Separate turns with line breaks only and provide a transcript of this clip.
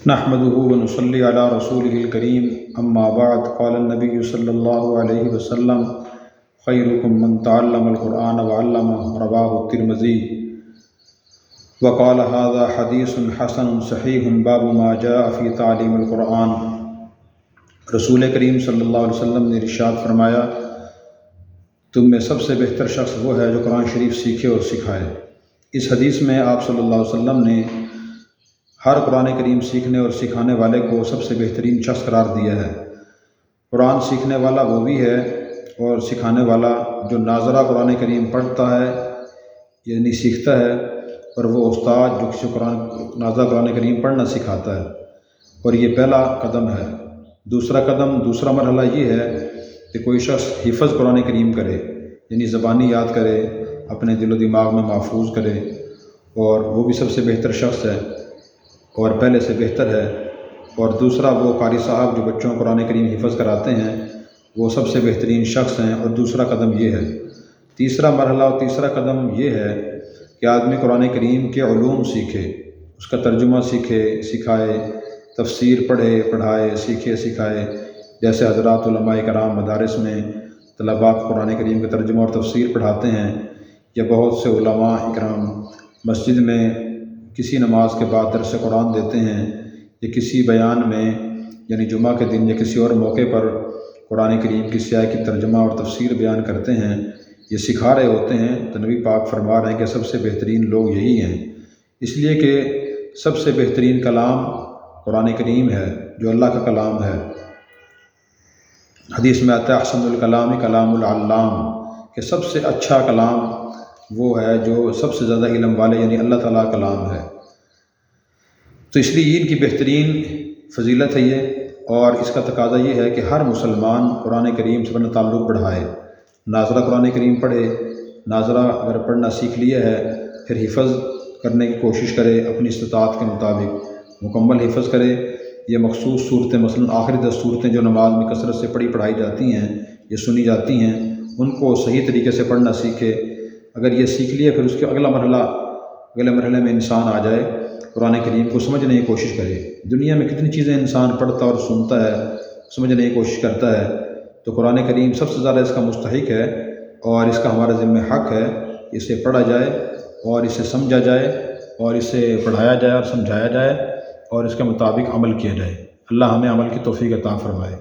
نحمده ونصلي على رسوله الكريم اما بعد قال النبي صلی اللہ علیہ وسلم خيركم من تعلم القرآن وعلمه رواه الترمذي وقال هذا حديث حسن صحيح باب ما جاء في تعليم القرآن۔ رسول کریم صلی اللہ علیہ وسلم نے ارشاد فرمایا، تم میں سب سے بہتر شخص وہ ہے جو قرآن شریف سیکھے اور سکھائے۔ اس حدیث میں آپ صلی اللہ علیہ وسلم نے ہر قرآن کریم سیکھنے اور سکھانے والے کو سب سے بہترین شخص قرار دیا ہے۔ قرآن سیکھنے والا وہ بھی ہے اور سکھانے والا جو ناظرہ قرآن کریم پڑھتا ہے یعنی سیکھتا ہے، اور وہ استاد جو کسی ناظرہ قرآن کریم پڑھنا سکھاتا ہے، اور یہ پہلا قدم ہے۔ دوسرا مرحلہ یہ ہے کہ کوئی شخص حفظ قرآن کریم کرے یعنی زبانی یاد کرے، اپنے دل و دماغ میں محفوظ کرے، اور وہ بھی سب سے بہتر شخص ہے اور پہلے سے بہتر ہے۔ اور دوسرا وہ قاری صاحب جو بچوں کو قرآن کریم حفظ کراتے ہیں، وہ سب سے بہترین شخص ہیں، اور دوسرا قدم یہ ہے۔ تیسرا مرحلہ اور تیسرا قدم یہ ہے کہ آدمی قرآن کریم کے علوم سیکھے، اس کا ترجمہ سیکھے، سکھائے، تفسیر پڑھے، پڑھائے، سیکھے، سکھائے، جیسے حضرات علماء کرام مدارس میں طلباء کو قرآن کریم کا ترجمہ اور تفسیر پڑھاتے ہیں، یا بہت سے علماء اکرام مسجد میں کسی نماز کے بعد درس قرآن دیتے ہیں، یا کسی بیان میں یعنی جمعہ کے دن یا کسی اور موقع پر قرآن کریم کی سیاق کی ترجمہ اور تفسیر بیان کرتے ہیں، یہ سکھا رہے ہوتے ہیں۔ تو نبی پاک فرما رہے ہیں کہ سب سے بہترین لوگ یہی ہیں، اس لیے کہ سب سے بہترین کلام قرآن کریم ہے جو اللہ کا کلام ہے۔ حدیث میں آتا ہے احسن الکلام کلام العلام، کہ سب سے اچھا کلام وہ ہے جو سب سے زیادہ علم والے یعنی اللہ تعالیٰ کا کلام ہے۔ تو اس لیے ان کی بہترین فضیلت ہے یہ، اور اس کا تقاضا یہ ہے کہ ہر مسلمان قرآن کریم سے اپنا تعلق بڑھائے، ناظرہ قرآن کریم پڑھے، ناظرہ اگر پڑھنا سیکھ لیا ہے پھر حفظ کرنے کی کوشش کرے، اپنی استطاعت کے مطابق مکمل حفظ کرے۔ یہ مخصوص صورتیں مثلاً آخری 10 صورتیں جو نماز میں کثرت سے پڑھائی جاتی ہیں یا سنی جاتی ہیں، ان کو صحیح طریقے سے پڑھنا سیکھے۔ اگر یہ سیکھ لیا پھر اس کے اگلے مرحلے میں انسان آ جائے، قرآن کریم کو سمجھنے کی کوشش کرے۔ دنیا میں کتنی چیزیں انسان پڑھتا اور سنتا ہے، سمجھنے کی کوشش کرتا ہے، تو قرآن کریم سب سے زیادہ اس کا مستحق ہے، اور اس کا ہمارے ذمہ حق ہے کہ اسے پڑھا جائے اور اسے سمجھا جائے اور اسے پڑھایا جائے اور سمجھایا جائے اور اس کے مطابق عمل کیا جائے۔ اللہ ہمیں عمل کی توفیق عطا فرمائے۔